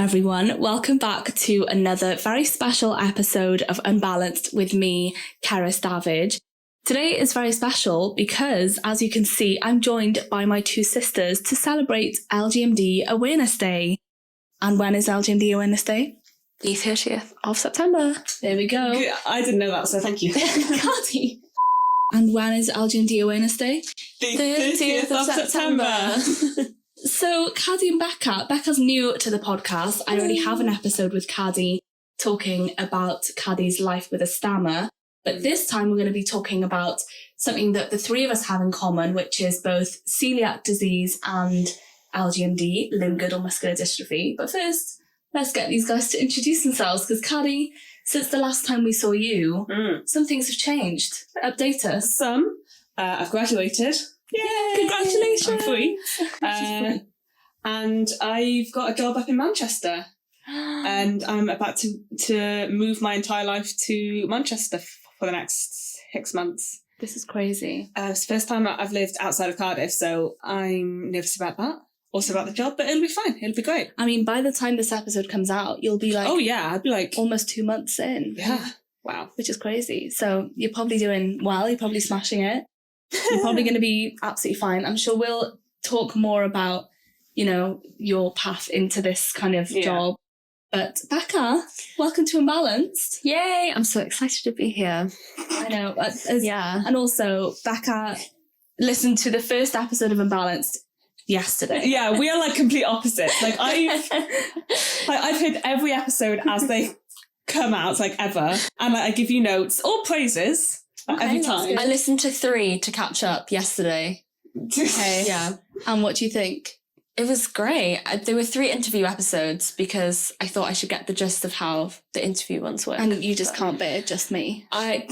everyone. Welcome back to another very special episode of Unbalanced with me, Cerys Davage. Today is very special because, as you can see, I'm joined by my two sisters to celebrate LGMD Awareness Day. And when is LGMD Awareness Day? The 30th of September. There we go. I didn't know that, so thank you. Cardi. And when is LGMD Awareness Day? The 30th of September. So, Caddy and Becca. Becca's new to the podcast. I already have an episode with Caddy talking about Caddy's life with a stammer. But this time we're going to be talking about something that the three of us have in common, which is both celiac disease and LGMD, limb-girdle muscular dystrophy. But first, let's get these guys to introduce themselves, because Caddy, since the last time we saw you, some things have changed. Update us. I've graduated. Yay! Congratulations! I'm free. And I've got a job up in Manchester. And I'm about to move my entire life to Manchester for the next 6 months. This is crazy. It's the first time I've lived outside of Cardiff, so I'm nervous about that. Also about the job, but it'll be fine. It'll be great. I mean, by the time this episode comes out, you'll be like... Oh, yeah. I'd be like... almost 2 months in. Yeah. Wow. Which is crazy. So you're probably doing well. You're probably smashing it. You're probably going to be absolutely fine. I'm sure we'll talk more about, you know, your path into this kind of job. But Becca, welcome to Unbalanced. Yay! I'm so excited to be here. I know. And also, Becca listened to the first episode of Unbalanced yesterday. Yeah, we are like complete opposites. Like I've heard every episode as they come out, like ever, and like I give you notes or praises every time. I listened to 3 to catch up yesterday. Okay. Yeah. And what do you think? It was great. There were 3 interview episodes because I thought I should get the gist of how the interview ones work. And you just can't bear just me. I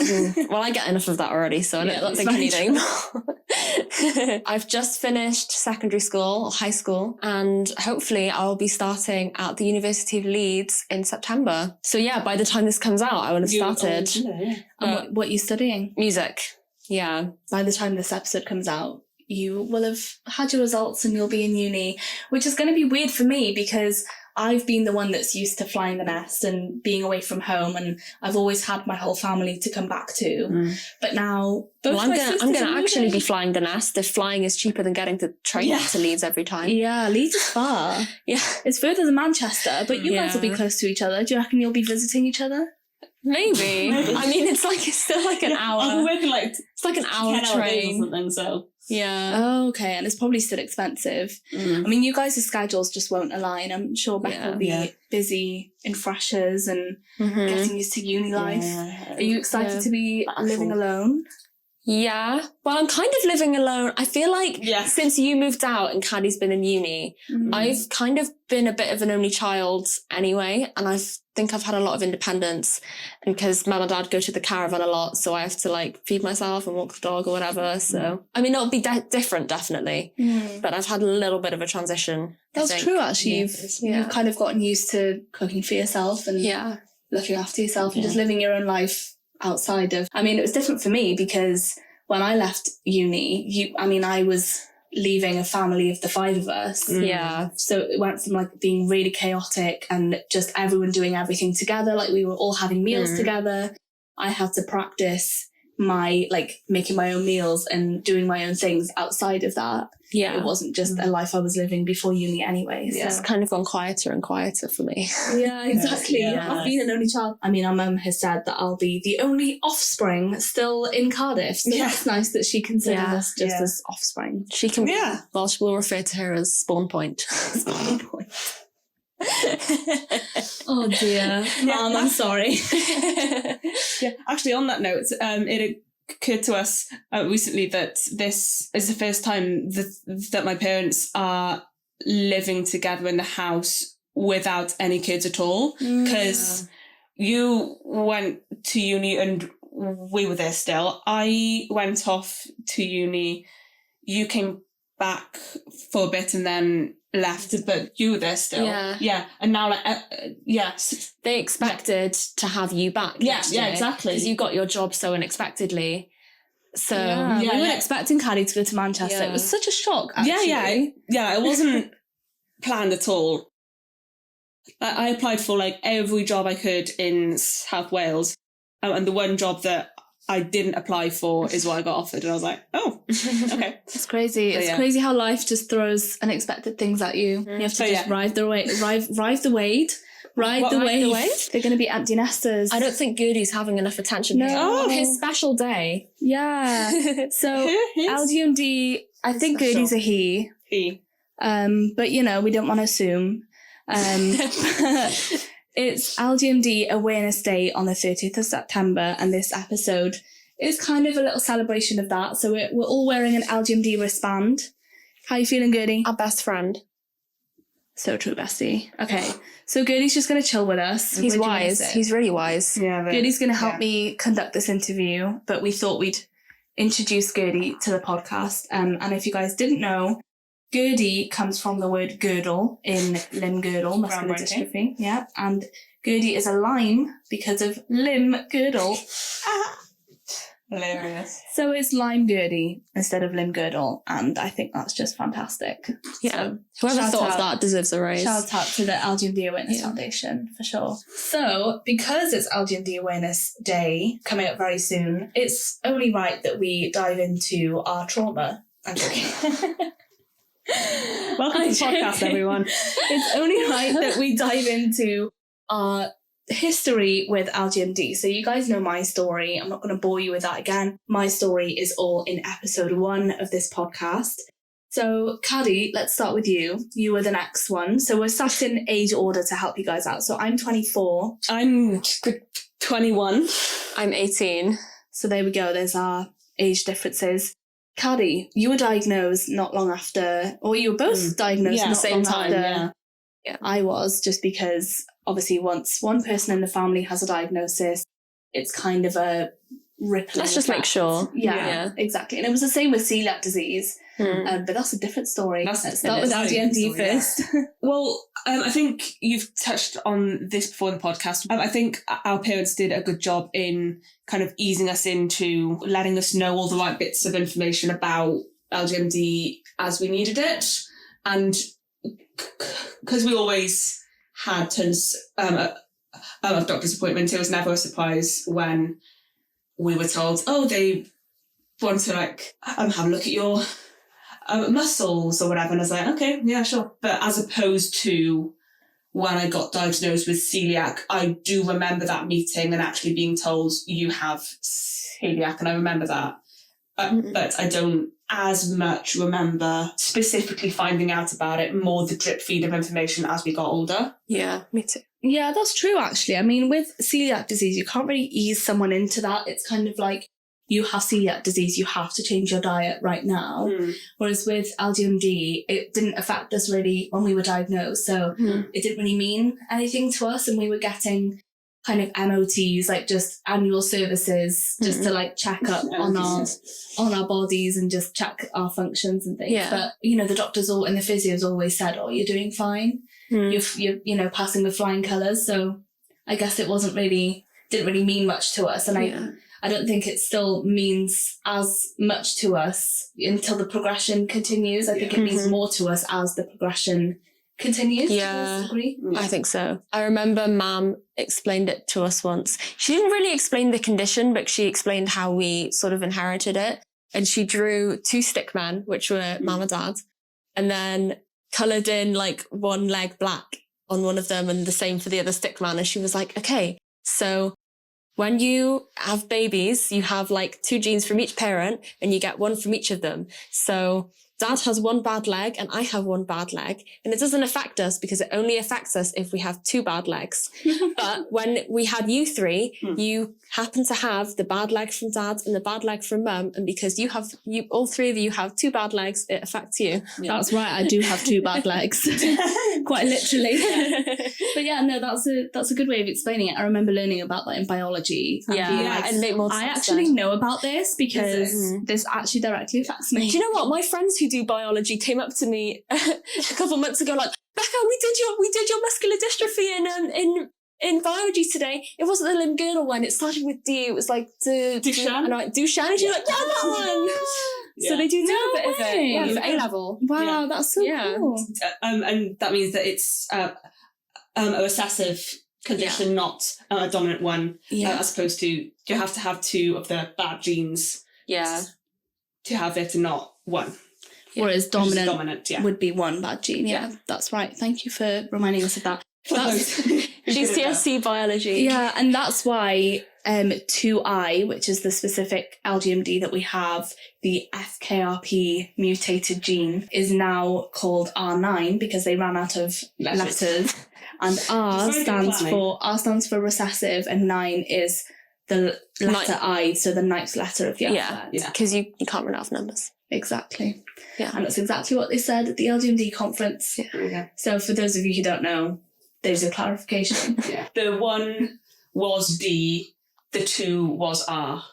get enough of that already, so I don't think I need any more. I've just finished secondary school or high school, and hopefully I'll be starting at the University of Leeds in September. So yeah, by the time this comes out, I will have started. And what are you studying? Music. Yeah. By the time this episode comes out, you will have had your results and you'll be in uni, which is going to be weird for me because I've been the one that's used to flying the nest and being away from home, and I've always had my whole family to come back to. But now, I'm going to actually be flying the nest if flying is cheaper than getting the train to Leeds every time. Yeah, Leeds is far. Yeah. It's further than Manchester, but you guys will be close to each other. Do you reckon you'll be visiting each other? Maybe. I mean, it's still like an hour. I'll be working like it's like an hour train or something, so. Yeah. Oh, okay. And it's probably still expensive. I mean, you guys' schedules just won't align. I'm sure Becca will be busy in freshers and getting used to uni life. Are you excited to be living alone? Yeah. Well, I'm kind of living alone. I feel like since you moved out and Caddy's been in uni, I've kind of been a bit of an only child anyway. And I think I've had a lot of independence, and because mum and dad go to the caravan a lot, so I have to like feed myself and walk the dog or whatever. So, I mean, it'll be different, definitely. But I've had a little bit of a transition. That's true, actually. You've kind of gotten used to cooking for yourself and looking after yourself and just living your own life outside of... I mean, it was different for me because when I left uni, I was leaving a family of the 5 of us. Yeah. So it went from like being really chaotic and just everyone doing everything together. Like we were all having meals together. I had to practice my making my own meals and doing my own things outside of that. Yeah. It wasn't just a life I was living before uni anyway. So. It's kind of gone quieter and quieter for me. Yeah, exactly. I've been an only child. I mean, our mum has said that I'll be the only offspring still in Cardiff. So that's nice that she considers us just as offspring. She can well, she will refer to her as spawn point. Spawn point. Oh dear. Mom, I'm sorry. Actually, on that note, it occurred to us recently that this is the first time that my parents are living together in the house without any kids at all. Because you went to uni and we were there still. I went off to uni. You came back for a bit and then left, but you were there still. Yeah. And now, yes. They expected to have you back. Yeah, exactly. Because you got your job so unexpectedly. So we weren't expecting Caddy to go to Manchester. It was such a shock, actually. Yeah, it wasn't planned at all. I applied for like every job I could in South Wales, and the one job that I didn't apply for is what I got offered, and I was like, oh, okay. It's crazy. So, it's crazy how life just throws unexpected things at you. You have to just ride the wave. Ride the wave. They're going to be empty nesters. I don't think Gertie's having enough attention here. No. His special day. Yeah. So LGMD, I think Gertie's a he. He. But we don't want to assume. It's LGMD Awareness Day on the 30th of September, and this episode is kind of a little celebration of that. So we're all wearing an LGMD wristband. How you feeling, Gertie? Our best friend. So true, bestie. Okay, so Gertie's just going to chill with us. He's wise. He's really wise. Yeah, Gertie's going to help me conduct this interview, but we thought we'd introduce Gertie to the podcast. And if you guys didn't know, Gertie comes from the word girdle in limb girdle, muscular dystrophy. Yeah, and Gertie is a Lyme because of limb girdle. Hilarious. So it's Lyme Gertie instead of limb girdle, and I think that's just fantastic. Yeah, so, whoever thought of that deserves a raise. Shout out to the LGMD Awareness Foundation for sure. So because it's LGMD Awareness Day coming up very soon, it's only right that we dive into our trauma. I'm joking. Welcome to the podcast, everyone. It's only right that we dive into our history with LGMD. So you guys know my story. I'm not going to bore you with that again. My story is all in episode 1 of this podcast. So Caddy, let's start with you. You were the next one. So we're sat in age order to help you guys out. So I'm 24. I'm 21. I'm 18. So there we go. There's our age differences. Caddy, you were diagnosed not long after, or you were both diagnosed at the same time. Yeah. I was, just because obviously once one person in the family has a diagnosis, it's kind of a rippling Let's just effect. make sure. Yeah, exactly. And it was the same with celiac disease, but that's a different story. Let's start with LGMD first. Well, I think you've touched on this before in the podcast. I think our parents did a good job in kind of easing us into letting us know all the right bits of information about LGMD as we needed it. And because we always had tons of doctor's appointments, it was never a surprise when we were told, oh, they want to have a look at your muscles or whatever. And I was like, okay, yeah, sure. But as opposed to when I got diagnosed with celiac, I do remember that meeting and actually being told you have celiac. And I remember that. But I don't as much remember specifically finding out about it, more the drip feed of information as we got older. Yeah, me too. Yeah, that's true, actually. I mean, with celiac disease, you can't really ease someone into that. It's kind of like, you have celiac disease, you have to change your diet right now. Whereas with LGMD, it didn't affect us really when we were diagnosed. So it didn't really mean anything to us. And we were getting kind of MOTs, like just annual services, just to check up on our bodies and just check our functions and things. Yeah. But, the doctors and the physios always said, oh, you're doing fine. You're passing with flying colours. So I guess it didn't really mean much to us. And I don't think it still means as much to us until the progression continues. I think it means more to us as the progression continues. Yeah, I think so. I remember Mum explained it to us once. She didn't really explain the condition, but she explained how we sort of inherited it. And she drew 2 stick men, which were Mum and Dad, and then coloured in one leg black on one of them and the same for the other stick man. And she was like, okay, so when you have babies, you have 2 genes from each parent and you get 1 from each of them. So Dad has 1 bad leg and I have 1 bad leg. And it doesn't affect us because it only affects us if we have 2 bad legs. But when we had you 3, you happen to have the bad leg from Dad and the bad leg from Mum. And because all 3 of you have 2 bad legs, it affects you. Yeah. That's right. I do have 2 bad legs. Quite literally. But yeah, no, that's a good way of explaining it. I remember learning about that in biology. And make more sense. I actually know about this because this actually directly affects me. Do you know what? My friends who do biology came up to me a couple of months ago Becca, we did your muscular dystrophy in biology today. It wasn't the limb girdle one. It started with D. It was Duchenne. And Duchenne. And you're like, yeah, that one. So they do a bit of it. Yeah, for A level. Wow, that's so cool. And that means that it's a recessive condition, not a dominant one, as opposed to you have to have 2 of the bad genes to have it and not 1. Whereas dominant yeah. would be 1 bad gene. Yeah, that's right. Thank you for reminding us of that. That's GCSE biology. Yeah, and that's why 2I, which is the specific LGMD that we have, the FKRP mutated gene, is now called R9 because they ran out of letters. And R stands for recessive, and 9 is the letter I, so the 9th letter of the alphabet. Yeah, because you can't run out of numbers. Exactly. Yeah. And that's exactly what they said at the LGMD conference. Yeah. So for those of you who don't know, there's a clarification. The 1 was D, the 2 was R.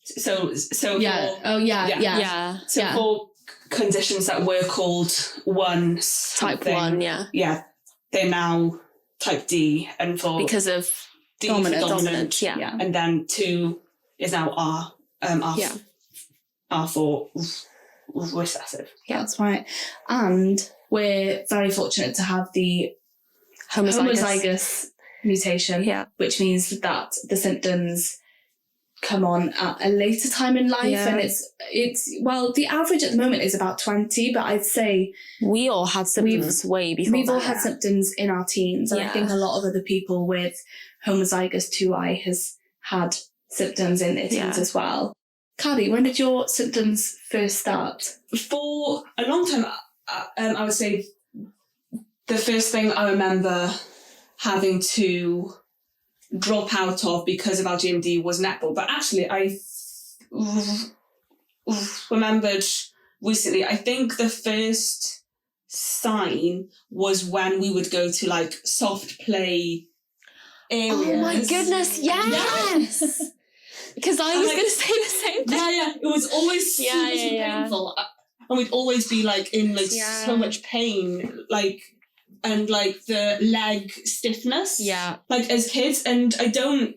So yeah. So for conditions that were called 1 type 1, they're now type D, and for because of D dominant, and then 2 is now R. R for recessive. Yeah, that's right. And we're very fortunate to have the homozygous mutation, which means that the symptoms come on at a later time in life, and it's the average at the moment is about 20, but I'd say we all had symptoms way before we've all had symptoms in our teens, and I think a lot of other people with homozygous 2I has had symptoms in their teens as well. Cardi, when did your symptoms first start? For a long time, I would say the first thing I remember having to drop out of because of LGMD was netball. But actually, I remembered recently, I think the first sign was when we would go to like soft play areas. Oh my goodness, yes! Because I was going to say the same thing. Yeah. It was always super painful. And we'd always be like in like so much pain, and like the leg stiffness. Yeah. Like as kids. And I don't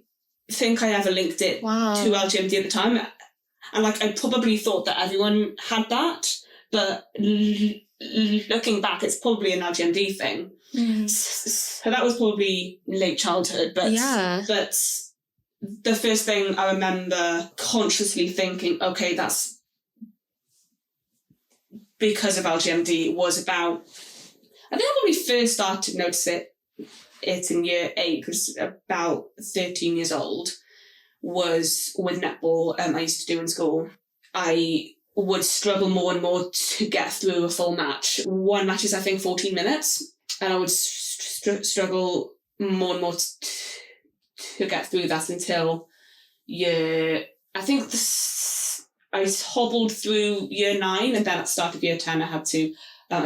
think I ever linked it to LGMD at the time. And like I probably thought that everyone had that. But looking back, it's probably an LGMD thing. So that was probably late childhood. But the first thing I remember consciously thinking, okay, that's because of LGMD, was about, I think I probably first started to notice it in year 8, which was about 13 years old, was with netball I used to do in school. I would struggle more and more to get through a full match. One match is, I think, 14 minutes, and I would struggle more and more to get through that until I think I hobbled through year 9, and then at the start of year 10 I had to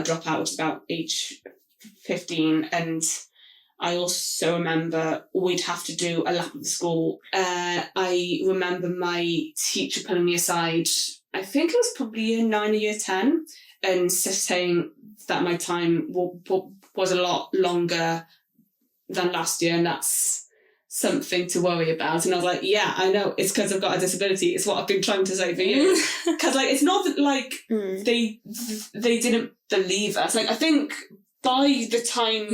drop out, which is about age 15. And I also remember we'd have to do a lap of the school. I remember my teacher pulling me aside, I think it was probably year 9 or year 10, and saying that my time was a lot longer than last year, and that's something to worry about. And I was like, yeah, I know, it's because I've got a disability. It's what I've been trying to say for years. Because like, it's not that like they didn't believe us. Like, I think by the time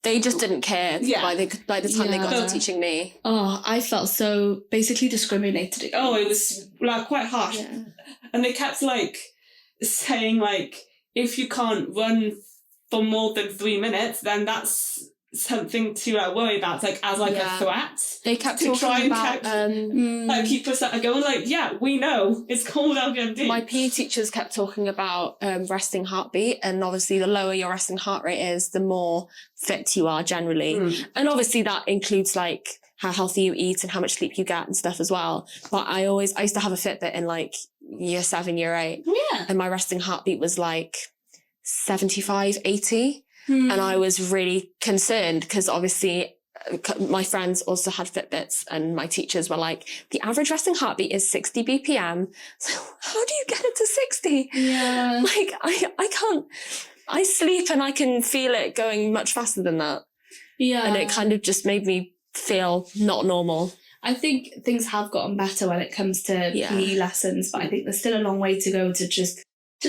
they just didn't care by the time they got to teaching me. Oh, I felt so basically discriminated against. Oh, it was like quite harsh. Yeah. And they kept like saying like, if you can't run for more than 3 minutes, then that's something to worry about, like as like a threat. They kept to talking try and about keep us going. Like, yeah, we know it's called LGMD. My PE teachers kept talking about resting heartbeat, and obviously the lower your resting heart rate is, the more fit you are generally. And obviously that includes like how healthy you eat and how much sleep you get and stuff as well. But I used to have a Fitbit in like year 7, year 8, and my resting heartbeat was like 75, 80. And I was really concerned because obviously my friends also had Fitbits, and my teachers were like, the average resting heartbeat is 60 BPM. So how do you get it to 60? Yeah. Like I can't, I sleep and I can feel it going much faster than that. Yeah. And it kind of just made me feel not normal. I think things have gotten better when it comes to PE lessons, but I think there's still a long way to go to just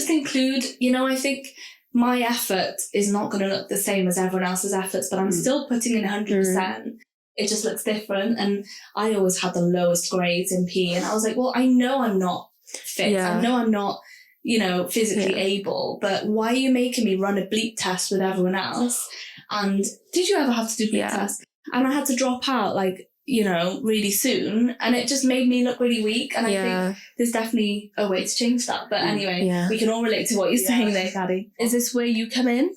include, I think my effort is not going to look the same as everyone else's efforts, but I'm still putting in 100%. It just looks different. And I always had the lowest grades in PE. And I was like, well, I know I'm not fit. I know I'm not, physically able, but why are you making me run a bleep test with everyone else? And did you ever have to do bleep tests? And I had to drop out really soon. And it just made me look really weak. And I think there's definitely a way to change that. But anyway, we can all relate to what you're saying there, Caddy. Is this where you come in?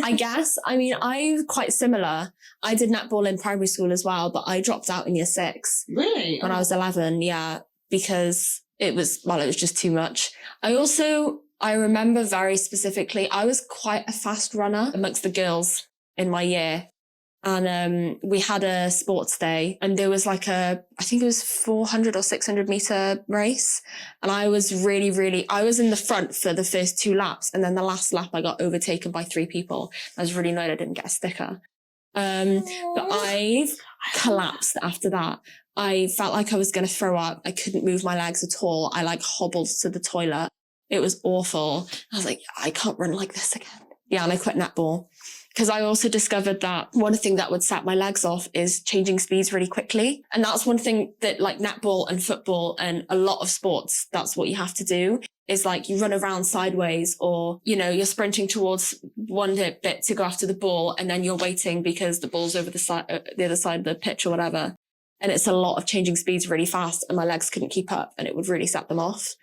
I guess. I mean, I'm quite similar. I did netball in primary school as well, but I dropped out in year 6. Really? When I was 11, because it was just too much. I remember very specifically, I was quite a fast runner amongst the girls in my year. And we had a sports day, and there was I think it was 400 or 600 meter race. And I was I was in the front for the first 2 laps. And then the last lap, I got overtaken by 3 people. I was really annoyed I didn't get a sticker. But I collapsed after that. I felt like I was going to throw up. I couldn't move my legs at all. I hobbled to the toilet. It was awful. I was like, I can't run like this again. Yeah. And I quit netball. Because I also discovered that one thing that would set my legs off is changing speeds really quickly. And that's one thing that netball and football and a lot of sports, that's what you have to do, is you run around sideways, or, you're sprinting towards one bit to go after the ball, and then you're waiting because the ball's over the other side of the pitch or whatever. And it's a lot of changing speeds really fast, and my legs couldn't keep up, and it would really set them off.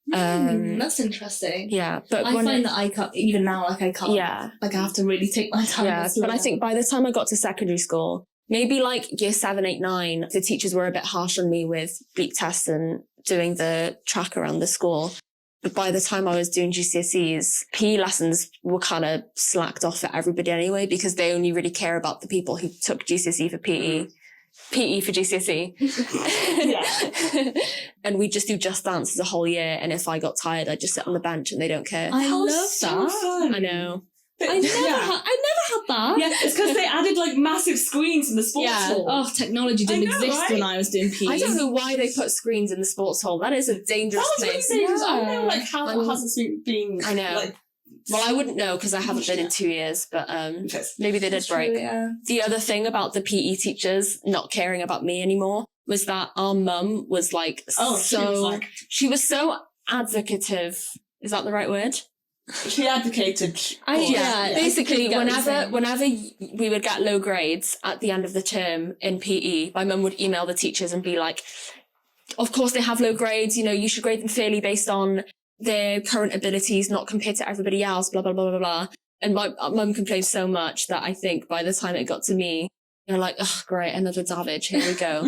That's interesting. Yeah, but I find that I can't, even now, I can't. Yeah. I have to really take my time. Yeah, but I think by the time I got to secondary school, maybe year 7, 8, 9, the teachers were a bit harsh on me with bleep tests and doing the track around the school. But by the time I was doing GCSEs, PE lessons were kind of slacked off for everybody anyway, because they only really care about the people who took GCSE for PE. PE for GCSE. And we just do Just Dance as a whole year. And if I got tired, I'd just sit on the bench, and they don't care. I love that. Fun. I know. I never had that. Yeah, it's because they added massive screens in the sports hall. Oh, technology didn't exist when I was doing PE. I don't know why they put screens in the sports hall. That is a dangerous place. Really dangerous. I don't know how it hasn't been. I know. Well, I wouldn't know because I haven't been in 2 years, but maybe they did break. True, The other thing about the PE teachers not caring about me anymore was that our mum was she was so advocative. Is that the right word? She advocated. Basically, whenever we would get low grades at the end of the term in PE, my mum would email the teachers and be like, of course they have low grades, you should grade them fairly based on their current abilities, not compared to everybody else, blah, blah, blah, blah, blah. And my mum complained so much that I think by the time it got to me, you're like, oh, great, another Davage, here we go.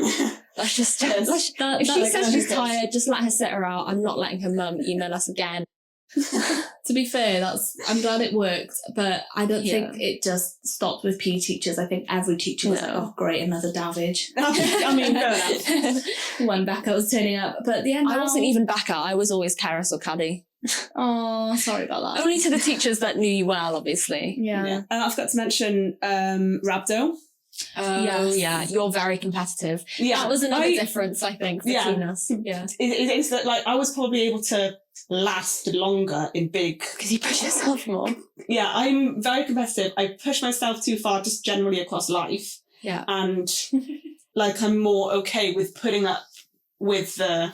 Let's just, if she says she's tired, just let her sit her out. I'm not letting her mum email us again. To be fair, I'm glad it worked, but I don't think it just stopped with PE teachers. I think every teacher was like, oh great, another Davage. I mean, fair enough. When Becca was turning up, but at the end I wasn't even Becca. I was always Cerys or Caddy. Oh, sorry about that. Only to the teachers that knew you well, obviously. Yeah. I forgot to mention Rabdo. You're very competitive. Yeah, that was another difference, I think, between us. Yeah, it's that I was probably able to last longer in big because you push yourself more. Yeah, I'm very competitive. I push myself too far, just generally across life. Yeah, and I'm more okay with putting up with a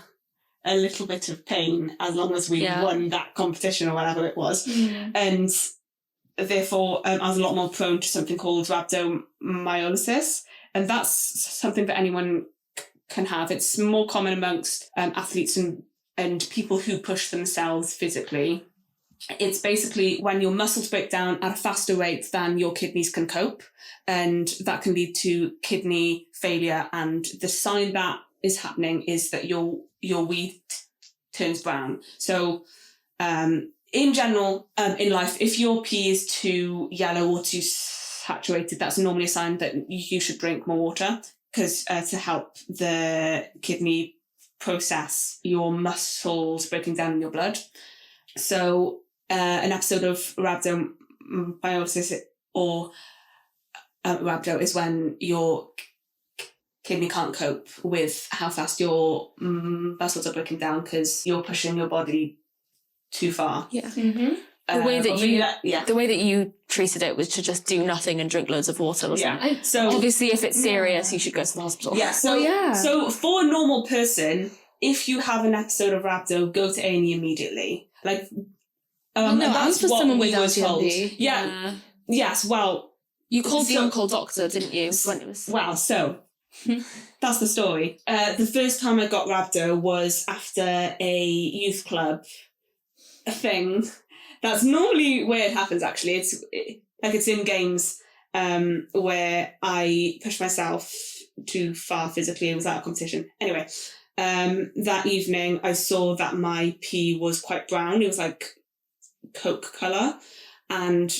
little bit of pain as long as we won that competition or whatever it was, and. Therefore, I was a lot more prone to something called rabdomyolysis, and that's something that anyone can have. It's more common amongst athletes and people who push themselves physically. It's basically when your muscles break down at a faster rate than your kidneys can cope, and that can lead to kidney failure. And the sign that is happening is that your wee turns brown. So, in general, in life, if your pee is too yellow or too saturated, that's normally a sign that you should drink more water, because to help the kidney process your muscles breaking down in your blood. So an episode of rabdomyolysis or rhabdo is when your kidney can't cope with how fast your muscles are breaking down because you're pushing your body too far. Yeah. Mm-hmm. The way that you treated it was to just do nothing and drink loads of water, wasn't it? So obviously, if it's serious, you should go to the hospital. Yeah. So for a normal person, if you have an episode of rhabdo, go to A&E immediately. Like, that's for someone with LGMD. Yeah. Yes. Well, you called the on-call doctor, didn't you? When it was... Well, so that's the story. The first time I got rhabdo was after a youth club thing. That's normally where it happens, actually. It's in games where I pushed myself too far physically. It was at a competition. Anyway, that evening I saw that my pee was quite brown. It was like Coke colour. And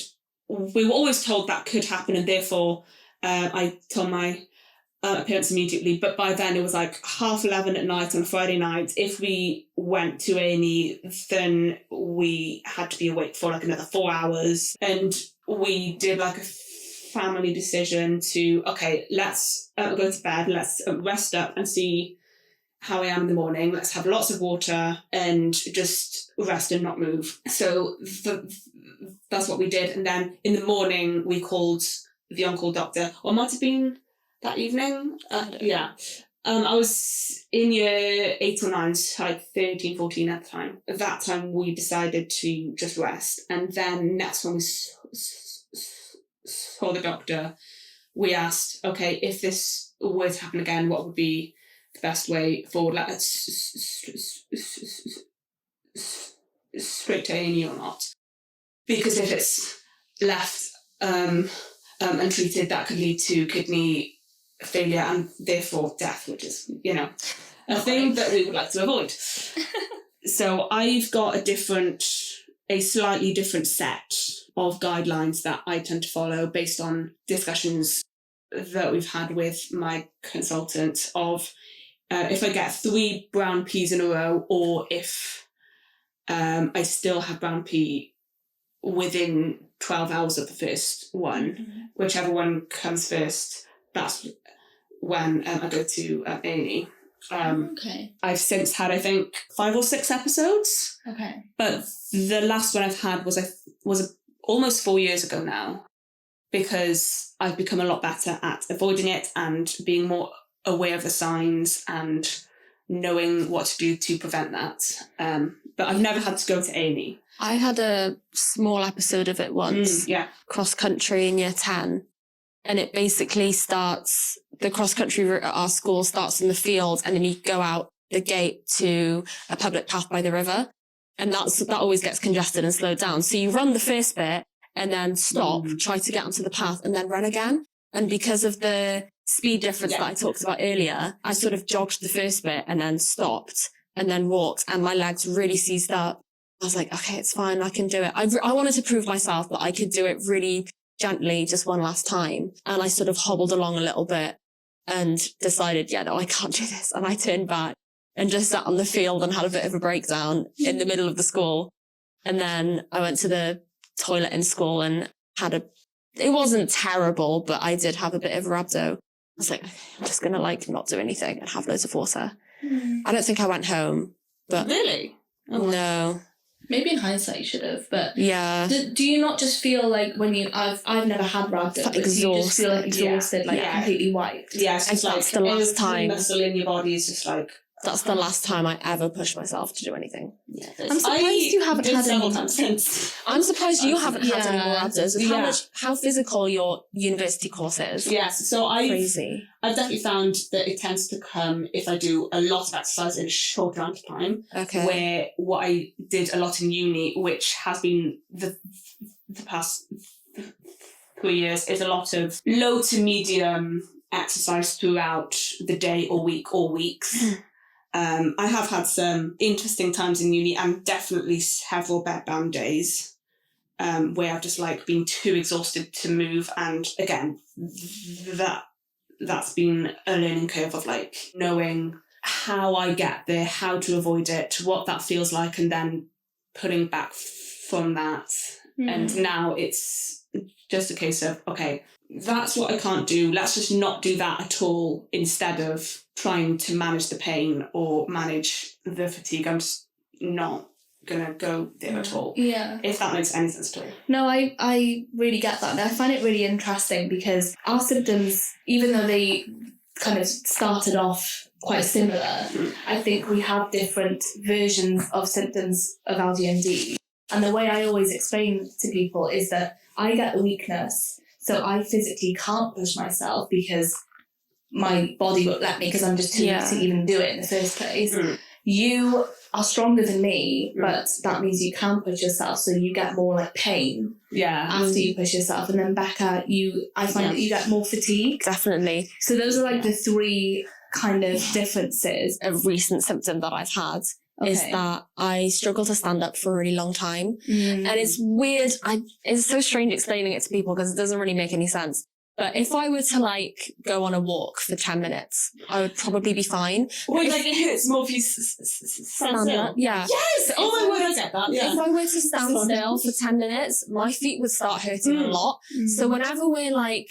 we were always told that could happen, and therefore I told my parents immediately. But by then it was like 11:30 at night on a Friday night. If we went to A&E, then we had to be awake for like another 4 hours. And we did like a family decision to, okay, let's go to bed, let's rest up and see how I am in the morning. Let's have lots of water and just rest and not move. So that's what we did. And then in the morning we called the on-call doctor, or it might have been that evening. I was in year 8 or 9, so like 13, 14 at the time. At that time, we decided to just rest. And then next when we saw the doctor, we asked, okay, if this were to happen again, what would be the best way forward? Let's straight to A&E or not? Because if it's left untreated, that could lead to kidney failure and therefore death, which is, a thing that we would like to avoid. So I've got a slightly different set of guidelines that I tend to follow based on discussions that we've had with my consultant of if I get 3 brown peas in a row, or if I still have brown pea within 12 hours of the first one, whichever one comes first, that's when I go to A&E. Okay. I've since had, I think, 5 or 6 episodes. Okay. But the last one I've had was almost 4 years ago now, because I've become a lot better at avoiding it and being more aware of the signs and knowing what to do to prevent that. But I've never had to go to A&E. I had a small episode of it once. Cross country in year 10. And it basically starts, the cross-country route at our school starts in the field, and then you go out the gate to a public path by the river. And that always gets congested and slowed down. So you run the first bit and then stop, try to get onto the path and then run again. And because of the speed difference that I talked about earlier, I sort of jogged the first bit and then stopped and then walked, and my legs really seized up. I was like, okay, it's fine, I can do it. I wanted to prove myself that I could do it really gently just one last time. And I sort of hobbled along a little bit and decided, no, I can't do this. And I turned back and just sat on the field and had a bit of a breakdown in the middle of the school. And then I went to the toilet in school and it wasn't terrible, but I did have a bit of rhabdo. I was like, I'm just going to not do anything and have loads of water. I don't think I went home, but. Really? Oh, no. Maybe in hindsight you should have, but yeah. Do you not just feel like when I've never had rhabdo, but you just feel like exhausted, completely wiped? Yes, it's that's the last time. Muscle in your body is just like. That's the last time I ever pushed myself to do anything. Yeah, I'm surprised you haven't had any more since. I'm surprised you haven't had any more rhabdos. How physical your university course is. Yes, so I've definitely found that it tends to come if I do a lot of exercise in a short amount of time. Okay. Where what I did a lot in uni, which has been the past 3 years, is a lot of low to medium exercise throughout the day or week or weeks. I have had some interesting times in uni and definitely several bedbound days where I've just been too exhausted to move. And again, that's been a learning curve of knowing how I get there, how to avoid it, what that feels like, and then putting back from that. And now it's just a case of, okay, that's what I can't do. Let's just not do that at all, instead of trying to manage the pain or manage the fatigue. I'm just not going to go there at all. Yeah. If that makes any sense at all. No, I really get that. And I find it really interesting because our symptoms, even though they kind of started off quite similar, I think we have different versions of symptoms of LGMD. And the way I always explain to people is that I get the weakness, so I physically can't push myself because my body won't let me because I'm just too weak to even do it in the first place. You are stronger than me, but that means you can push yourself, so you get more like pain after you push yourself. And then Becca, I find that you get more fatigue. Definitely. So those are like the three kind of differences. A recent symptom that I've had is that I struggle to stand up for a really long time. And it's weird. It's so strange explaining it to people because it doesn't really make any sense. But if I were to like go on a walk for 10 minutes, I would probably be fine. Well, like it hurts more if you stand still. Yeah. Yes! Oh my word, I get that. Yeah. If I were to stand still for 10 minutes, my feet would start hurting a lot. So whenever we're like,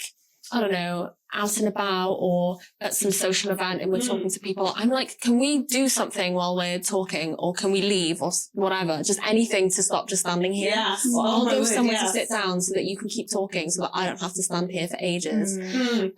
I don't know, out and about or at some social event and we're talking to people, I'm like, can we do something while we're talking, or can we leave, or whatever, just anything to stop just standing here. Yes. I'll go somewhere to sit down so that you can keep talking so that I don't have to stand here for ages.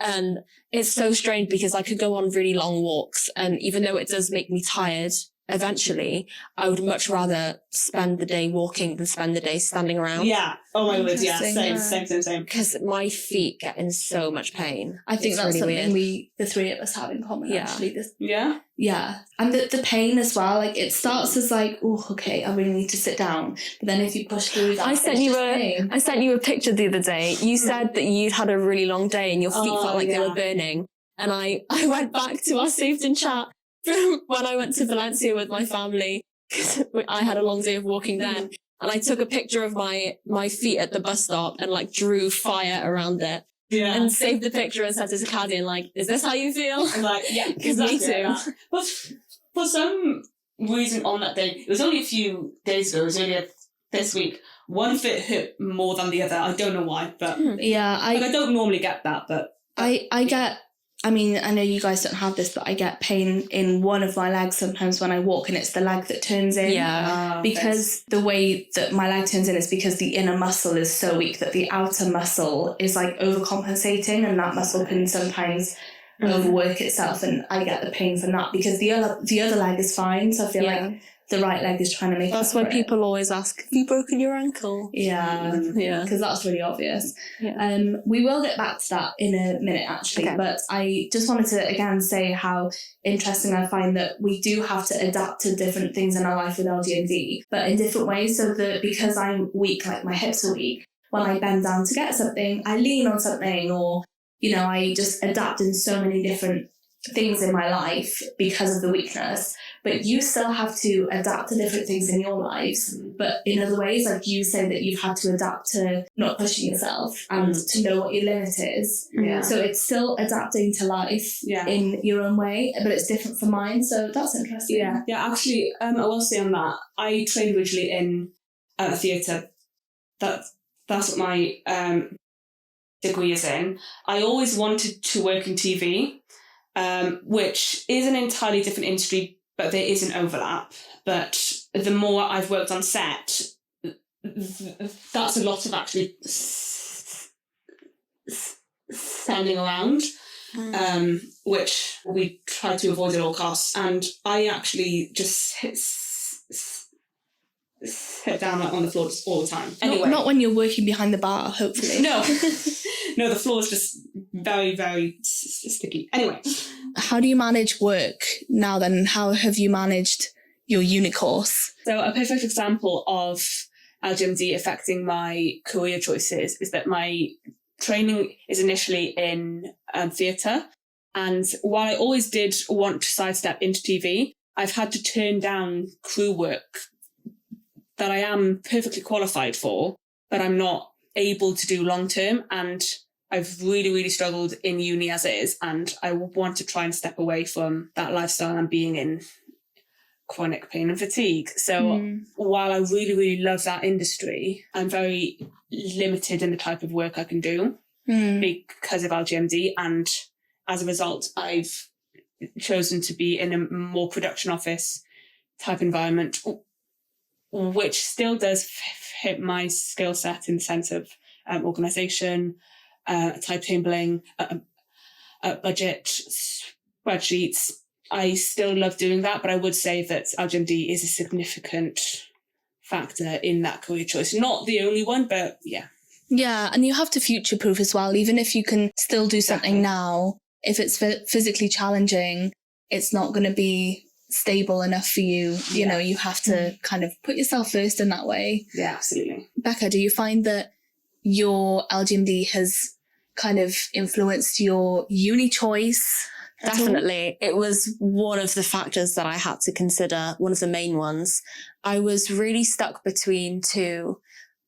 And it's so strange because I could go on really long walks, and even though it does make me tired eventually, I would much rather spend the day walking than spend the day standing around. Yeah. Oh my word, yeah. Same. Because my feet get in so much pain. I think it's that's really something weird. the three of us have in common, actually. Yeah? Yeah. And the pain as well, like it starts as like, oh, okay, I really need to sit down. But then if you push through that, I sent you a picture the other day. You said that you'd had a really long day and your feet felt like they were burning. And I went back to our saved in chat from when I went to Valencia with my family, because I had a long day of walking then. And I took a picture of my feet at the bus stop and like drew fire around it. Yeah. And saved the picture and sent it to Caddy and like, is this how you feel? I'm like, yeah, because me too. But for some reason on that day, it was only a few days ago, it was only this week, one foot hurt more than the other. I don't know why, but I don't normally get that, but I mean, I know you guys don't have this, but I get pain in one of my legs sometimes when I walk, and it's the leg that turns in. Yeah. Because the way that my leg turns in is because the inner muscle is so weak that the outer muscle is like overcompensating, and that muscle can sometimes overwork itself, and I get the pain from that because the other leg is fine. So I feel like the right leg is trying to make That's why people always ask, have you broken your ankle? Yeah. Because that's really obvious. Yeah. We will get back to that in a minute, actually. Okay. But I just wanted to, again, say how interesting I find that we do have to adapt to different things in our life with LGMD, but in different ways. So that because I'm weak, like my hips are weak, when I bend down to get something, I lean on something, or, you know, I just adapt in so many different things in my life because of the weakness. But you still have to adapt to different things in your lives, but in other ways, like you say that you've had to adapt to not pushing yourself and to know what your limit is. Yeah. So it's still adapting to life in your own way, but it's different from mine. So that's interesting. Yeah. Actually, I will say on that, I trained originally in theatre. That's what my degree is in. I always wanted to work in TV, which is an entirely different industry, but there is an overlap. But the more I've worked on set, that's a lot of actually standing around, which we try to avoid at all costs. And I actually just sit down on the floor all the time. Anyway. Not when you're working behind the bar, hopefully. No, the floor is just very, very sticky. Anyway. How do you manage work now then? How have you managed your uni course? So a perfect example of LGMD affecting my career choices is that my training is initially in theatre. And while I always did want to sidestep into TV, I've had to turn down crew work that I am perfectly qualified for, but I'm not able to do long term. And I've really, really struggled in uni as it is, and I want to try and step away from that lifestyle and being in chronic pain and fatigue. So while I really, really love that industry, I'm very limited in the type of work I can do because of LGMD. And as a result, I've chosen to be in a more production office type environment. which still does fit my skill set in the sense of organisation, timetabling, budget, spreadsheets. I still love doing that, but I would say that LGMD is a significant factor in that career choice. Not the only one, but yeah. Yeah, and you have to future-proof as well. Even if you can still do something now, if it's physically challenging, it's not going to be stable enough for you. You know, you have to kind of put yourself first in that way. Yeah, absolutely. Becca, do you find that your LGMD has kind of influenced your uni choice? Definitely. It was one of the factors that I had to consider, one of the main ones. I was really stuck between two.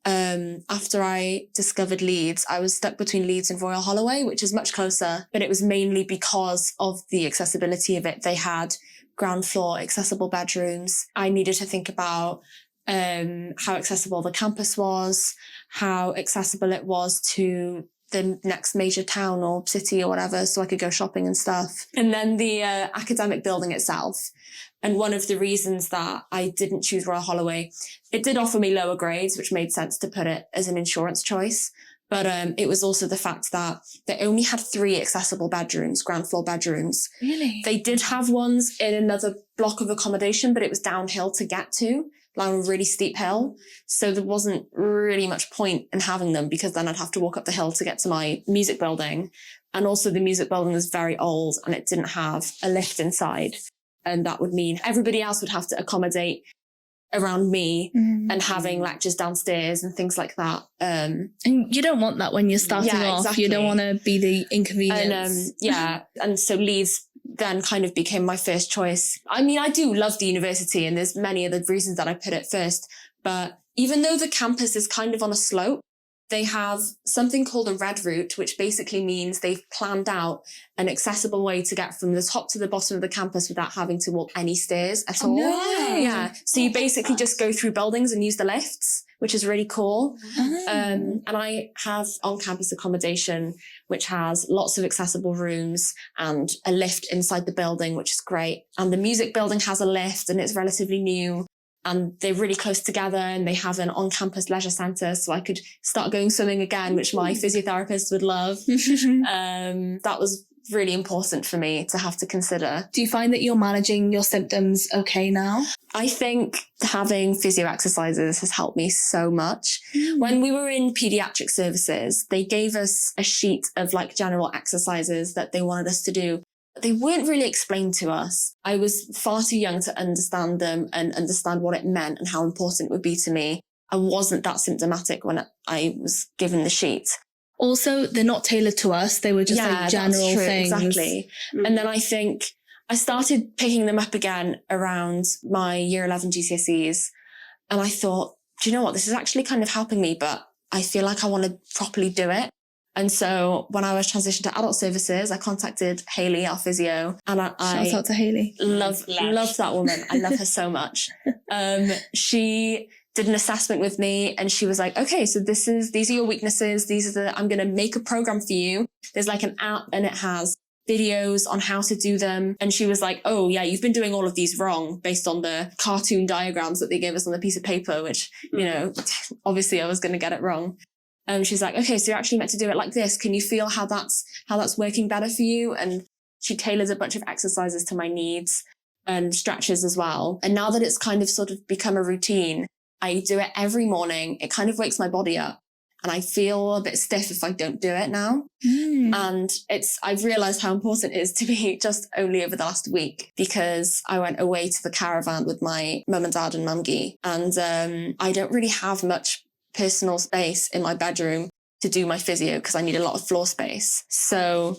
After I discovered Leeds, I was stuck between Leeds and Royal Holloway, which is much closer, but it was mainly because of the accessibility of it. They had ground floor accessible bedrooms. I needed to think about how accessible the campus was, how accessible it was to the next major town or city or whatever, so I could go shopping and stuff. And then the academic building itself. And one of the reasons that I didn't choose Royal Holloway, it did offer me lower grades, which made sense to put it as an insurance choice. But it was also the fact that they only had 3 accessible bedrooms, ground floor bedrooms. Really? They did have ones in another block of accommodation, but it was downhill to get to, like a really steep hill. So there wasn't really much point in having them, because then I'd have to walk up the hill to get to my music building. And also the music building was very old and it didn't have a lift inside. And that would mean everybody else would have to accommodate around me and having lectures downstairs and things like that. And you don't want that when you're starting off. Exactly. You don't want to be the inconvenience. And and so Leeds then kind of became my first choice. I mean, I do love the university and there's many other reasons that I put it first, but even though the campus is kind of on a slope, they have something called a red route, which basically means they've planned out an accessible way to get from the top to the bottom of the campus without having to walk any stairs at all. No. Yeah. So you basically just go through buildings and use the lifts, which is really cool. And I have on-campus accommodation, which has lots of accessible rooms and a lift inside the building, which is great. And the music building has a lift and it's relatively new. And they're really close together and they have an on-campus leisure centre, so I could start going swimming again, which my physiotherapist would love. That was really important for me to have to consider. Do you find that you're managing your symptoms okay now? I think having physio exercises has helped me so much. When we were in paediatric services, they gave us a sheet of like general exercises that they wanted us to do. They weren't really explained to us. I was far too young to understand them and understand what it meant and how important it would be to me. I wasn't that symptomatic when I was given the sheet. Also, they're not tailored to us. They were just like general things. Exactly. And then I think I started picking them up again around my year 11 GCSEs. And I thought, do you know what? This is actually kind of helping me, but I feel like I want to properly do it. And so when I was transitioned to adult services, I contacted Hayley, our physio, and shout out to Hayley. Love that woman. I love her so much. She did an assessment with me and she was like, okay, so these are your weaknesses. I'm going to make a program for you. There's like an app and it has videos on how to do them. And she was like, oh yeah, you've been doing all of these wrong based on the cartoon diagrams that they gave us on the piece of paper, which, you know, obviously I was going to get it wrong. She's like, okay, so you're actually meant to do it like this. Can you feel how that's working better for you? And she tailors a bunch of exercises to my needs and stretches as well. And now that it's kind of sort of become a routine, I do it every morning. It kind of wakes my body up and I feel a bit stiff if I don't do it now. And I've realized how important it is to me just only over the last week, because I went away to the caravan with my mum and dad and mumgie. And I don't really have much personal space in my bedroom to do my physio because I need a lot of floor space. So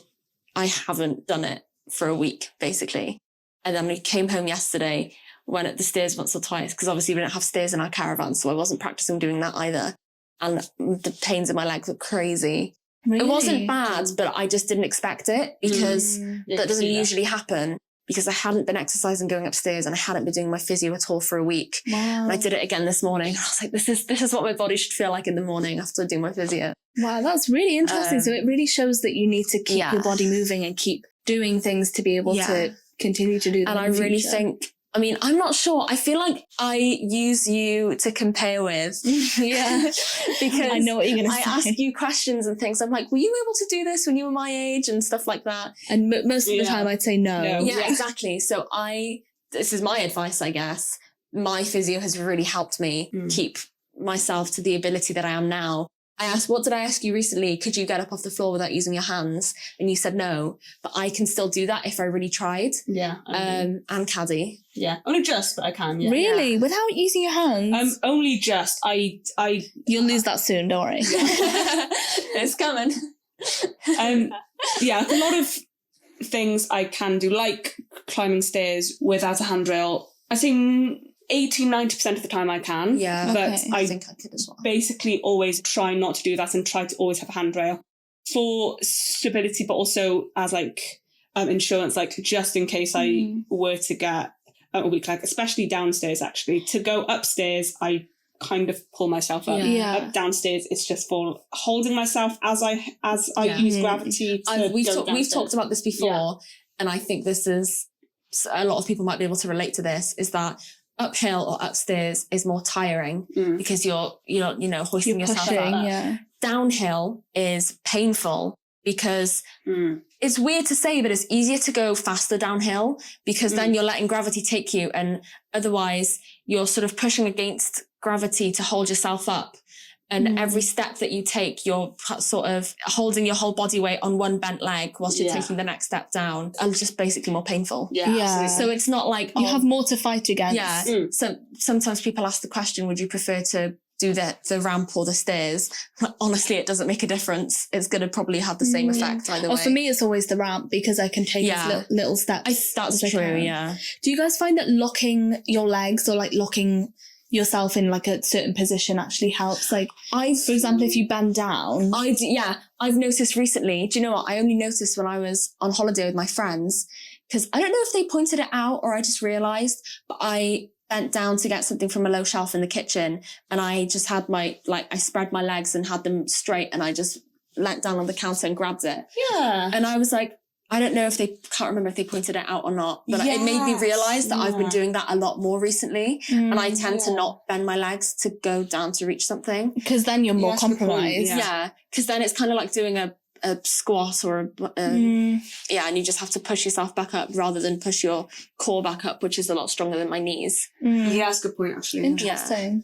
I haven't done it for a week, basically. And then we came home yesterday, went up the stairs once or twice, because obviously we don't have stairs in our caravan, so I wasn't practicing doing that either. And the pains in my legs were crazy. Really? It wasn't bad, but I just didn't expect it, because that doesn't usually happen. Because I hadn't been exercising going upstairs and I hadn't been doing my physio at all for a week. Wow. And I did it again this morning. I was like, this is what my body should feel like in the morning after doing my physio. Wow, that's really interesting. So it really shows that you need to keep your body moving and keep doing things to be able to continue to do that. And I really think I mean, I'm not sure. I feel like I use you to compare with. Yeah. Because I know what you're going to say. I ask you questions and things. I'm like, were you able to do this when you were my age and stuff like that? And most of the time I'd say no. Yeah, exactly. So this is my advice, I guess. My physio has really helped me keep myself to the ability that I am now. I asked, what did I ask you recently? Could you get up off the floor without using your hands? And you said no, but I can still do that if I really tried. Yeah. And Caddy. Yeah. Only just, but I can. Yeah. Really? Yeah. Without using your hands? Only just. You'll lose that soon, don't worry. It's coming. Yeah, a lot of things I can do, like climbing stairs without a handrail. I think 80-90% of the time I can. Yeah. But okay. I think I could as well. Basically always try not to do that and try to always have a handrail for stability, but also as like insurance, like just in case I were to get a weak leg, especially downstairs actually. To go upstairs, I kind of pull myself up. Up downstairs, it's just for holding myself as I use gravity. We've talked about this before, and I think this is, a lot of people might be able to relate to this, is that uphill or upstairs is more tiring because you're hoisting yourself up. Yeah. Downhill is painful because it's weird to say, but it's easier to go faster downhill because then you're letting gravity take you, and otherwise you're sort of pushing against gravity to hold yourself up. And every step that you take, you're sort of holding your whole body weight on one bent leg whilst you're taking the next step down. And it's just basically more painful. Yeah. So it's not like... You have more to fight against. Yeah. So sometimes people ask the question, would you prefer to do the ramp or the stairs? Honestly, it doesn't make a difference. It's going to probably have the same effect either way. For me, it's always the ramp because I can take little steps. That's true, yeah. Do you guys find that locking your legs or like locking yourself in like a certain position actually helps? Like, for example, if you bend down. I've noticed recently. Do you know what? I only noticed when I was on holiday with my friends, because I don't know if they pointed it out or I just realised, but I bent down to get something from a low shelf in the kitchen, and I just had I spread my legs and had them straight, and I just leant down on the counter and grabbed it. Yeah. And I was like, I don't know can't remember if they pointed it out or not, but it made me realise that I've been doing that a lot more recently. And I tend to not bend my legs to go down to reach something. Because then you're more compromised. Yeah. Because then it's kind of like doing a squat or and you just have to push yourself back up rather than push your core back up, which is a lot stronger than my knees. Yeah, that's a good point, actually. Interesting.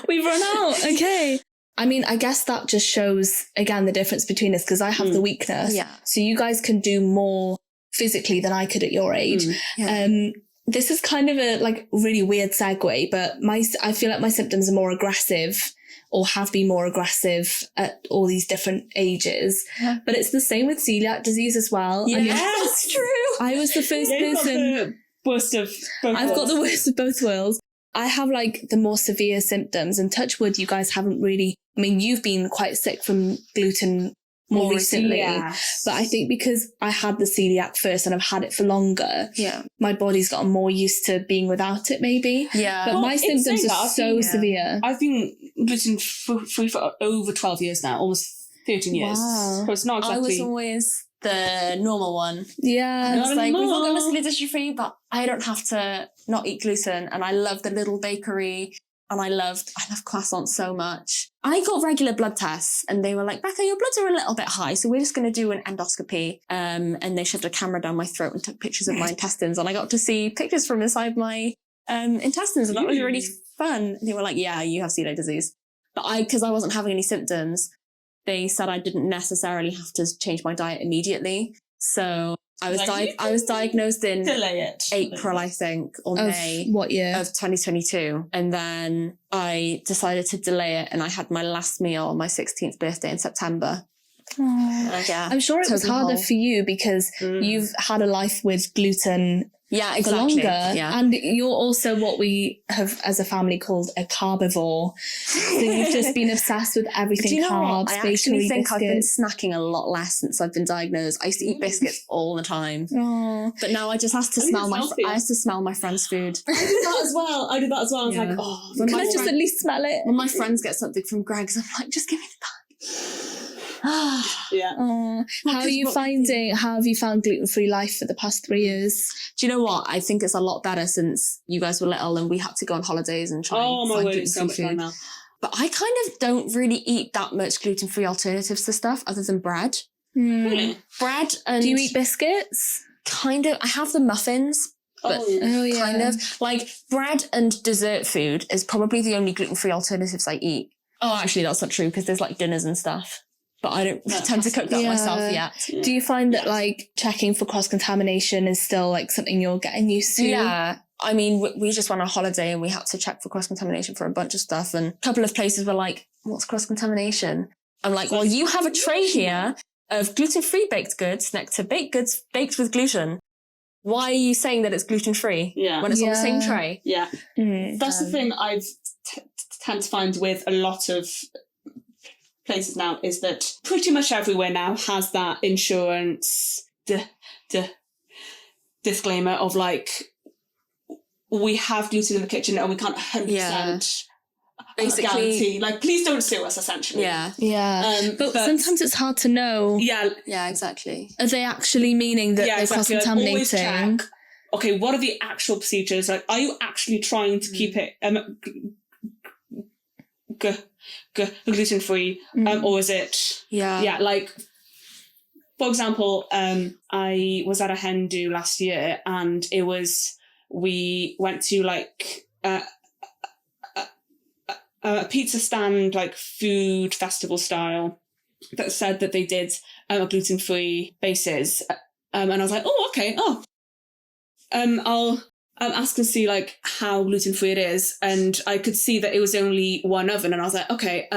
We've run out. Okay. I mean, I guess that just shows, again, the difference between us, because I have the weakness. Yeah. So you guys can do more physically than I could at your age. This is kind of a really weird segue, but I feel like my symptoms are more aggressive or have been more aggressive at all these different ages. Yeah. But it's the same with celiac disease as well. Yeah, that's true. I was the first person. I've got the worst of both worlds. I have the more severe symptoms, and touch wood, you guys haven't really, I mean, you've been quite sick from gluten more recently, but I think because I had the celiac first and I've had it for longer, my body's gotten more used to being without it maybe. Yeah. But my symptoms are so severe. I've been gluten free for over 12 years now, almost 13 years. Wow. So it's not exactly... I was always the normal one. Yeah. It's like, we've all got muscular dystrophy, but I don't have to not eat gluten. And I love the little bakery, and I love croissants so much. I got regular blood tests, and they were like, Becca, your bloods are a little bit high, so we're just going to do an endoscopy. And they shoved a camera down my throat and took pictures of my intestines, and I got to see pictures from inside my intestines, and that was really fun. And they were like, yeah, you have celiac disease. But because I wasn't having any symptoms, they said I didn't necessarily have to change my diet immediately. So I was diagnosed in April, I think, or May. What year? Of 2022. And then I decided to delay it, and I had my last meal on my 16th birthday in September. I'm sure it was harder for you because you've had a life with gluten for longer. Yeah. And you're also what we have as a family called a carbivore. So you've just been obsessed with everything carbs, I actually think I've been snacking a lot less since I've been diagnosed. I used to eat biscuits all the time. But now I just have to smell my friend's food. I did that as well. I was like, can I just at least smell it? When my friends get something from Greg's, I'm like, just give me the bag. Yeah. How have you found gluten-free life for the past 3 years? Do you know what? I think it's a lot better since you guys were little and we had to go on holidays and try and find gluten-free food. Now. But I kind of don't really eat that much gluten-free alternatives to stuff other than bread. Really? Bread and... Do you eat biscuits? Kind of. I have the muffins. But kind of. Like, bread and dessert food is probably the only gluten-free alternatives I eat. Oh, actually, that's not true because there's like dinners and stuff. But I don't tend to cook that myself yet. Do you find that like checking for cross-contamination is still like something you're getting used to? Yeah. I mean, we just went on holiday and we had to check for cross-contamination for a bunch of stuff. And a couple of places were like, what's cross-contamination? I'm like, well, you have a tray here of gluten-free baked goods next to baked goods baked with gluten. Why are you saying that it's gluten-free when it's on the same tray? Yeah. That's the thing I've tend to find with a lot of places now is that pretty much everywhere now has that insurance disclaimer of like, we have gluten in the kitchen and we can't 100% basically guarantee. Like, please don't sue us, essentially. But sometimes it's hard to know. Yeah, exactly. Are they actually meaning that they're cross-contaminating? Always check, okay, what are the actual procedures? Like, are you actually trying to keep it gluten-free? Or is it... like, for example, I was at a hen do last year and it was... We went to like a pizza stand, like food festival style, that said that they did a gluten-free basis. And I was like, oh, okay. I'll ask and see like how gluten-free it is. And I could see that it was only one oven. And I was like, okay,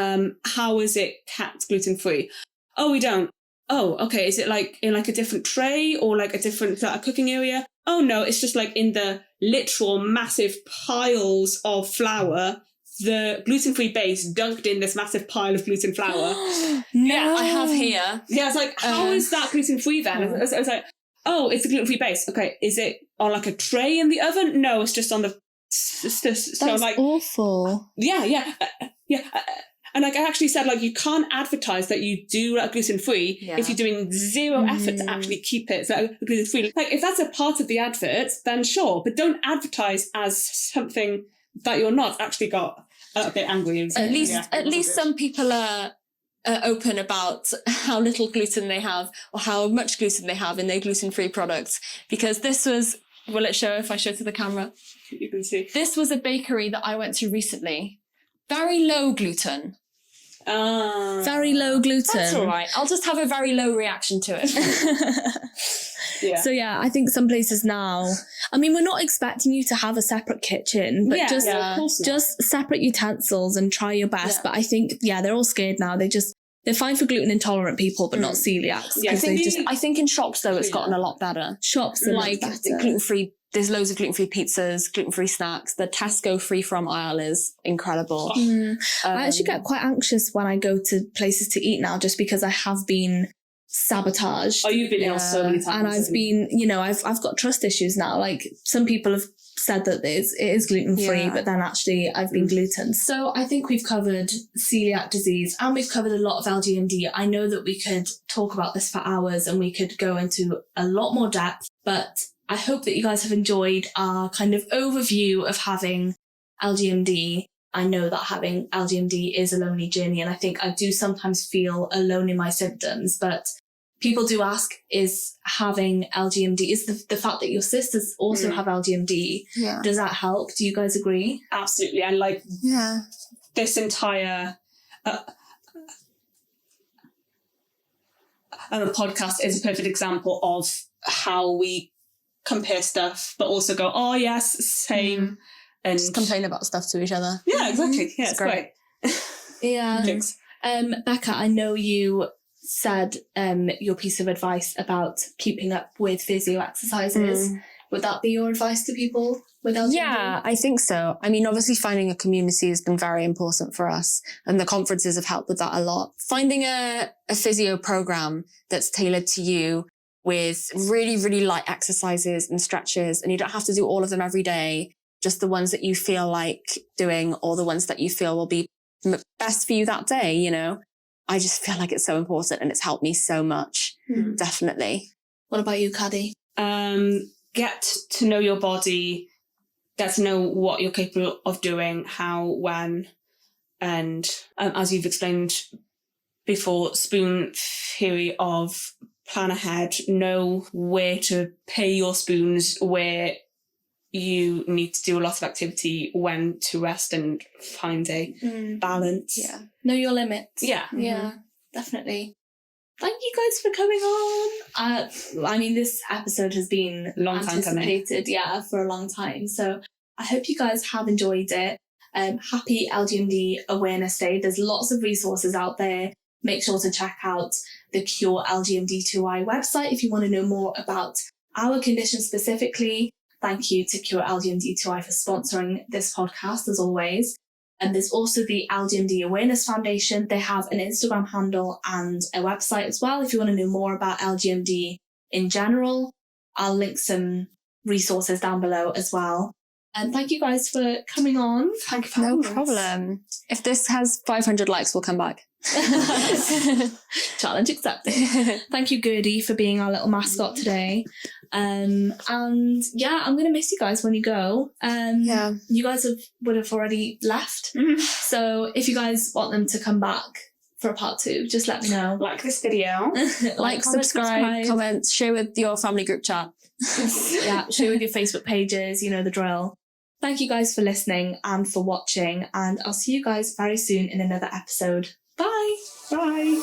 how is it kept gluten-free? Oh, we don't. Oh, okay. Is it like in like a different tray or like a different cooking area? Oh no, it's just like in the literal massive piles of flour, the gluten-free base dunked in this massive pile of gluten flour. No, I have here. Yeah, it's like, how is that gluten-free then? I was like, oh, it's a gluten-free base. Okay, is it on like a tray in the oven? No, it's just on the... That's like awful. Yeah. And like I actually said, like, you can't advertise that you do like gluten-free if you're doing zero effort to actually keep it gluten-free. Like, if that's a part of the advert, then sure, but don't advertise as something that you're not. Actually got a bit angry. At least some people are open about how little gluten they have or how much gluten they have in their gluten-free products. Because this was, will it show if I show to the camera? You can see. This was a bakery that I went to recently. Very low gluten. Very low gluten. That's all right. I'll just have a very low reaction to it. So I think some places now, I mean, we're not expecting you to have a separate kitchen, but just separate utensils and try your best. But I think, they're all scared now. They're fine for gluten intolerant people, but not celiacs. Yeah, I think in shops though, it's gotten a lot better. Shops are like gluten-free. There's loads of gluten-free pizzas, gluten-free snacks. The Tesco free from aisle is incredible. I actually get quite anxious when I go to places to eat now, just because I have been sabotaged. Oh, you've been ill so many times. And I've been, I've got trust issues now. Like, some people have said that it is gluten-free, but then actually I've been gluten. So I think we've covered celiac disease and we've covered a lot of LGMD. I know that we could talk about this for hours and we could go into a lot more depth, but I hope that you guys have enjoyed our kind of overview of having LGMD. I know that having LGMD is a lonely journey, and I think I do sometimes feel alone in my symptoms, but people do ask, is having LGMD, is the fact that your sisters also have LGMD, does that help? Do you guys agree? Absolutely. And this entire podcast is a perfect example of how we compare stuff, but also go, oh yes, same. And just complain about stuff to each other. Yeah, exactly. Yeah, it's great. Becca, I know you said your piece of advice about keeping up with physio exercises. Would that be your advice to people with LGMD? Yeah, I think so. I mean, obviously finding a community has been very important for us, and the conferences have helped with that a lot. Finding a physio program that's tailored to you with really, really light exercises and stretches, and you don't have to do all of them every day, just the ones that you feel like doing or the ones that you feel will be best for you that day, I just feel like it's so important and it's helped me so much. Definitely. What about you, Caddy? Get to know your body, get to know what you're capable of doing, how, when, and as you've explained before, spoon theory of plan ahead, know where to pay your spoons, where you need to do a lot of activity, when to rest and find a balance. Yeah. Know your limits. Yeah. Yeah, definitely. Thank you guys for coming on. I mean, this episode has been Long time coming. anticipated, for a long time. So I hope you guys have enjoyed it. Happy LGMD Awareness Day. There's lots of resources out there. Make sure to check out the Cure LGMD2I website if you want to know more about our condition specifically. Thank you to Cure LGMD2I for sponsoring this podcast, as always. And there's also the LGMD Awareness Foundation. They have an Instagram handle and a website as well if you want to know more about LGMD in general. I'll link some resources down below as well. And thank you guys for coming on. Thank you for No having us. problem. If this has 500 likes, we'll come back. Challenge accepted. Thank you, Gertie, for being our little mascot today. And yeah, I'm gonna miss you guys when you go. You guys would have already left. So if you guys want them to come back for a part 2, just let me know. Like this video. Like, subscribe, comment, share with your family group chat. Yeah, share with your Facebook pages, you know the drill. Thank you guys for listening and for watching, and I'll see you guys very soon in another episode. Bye. Bye.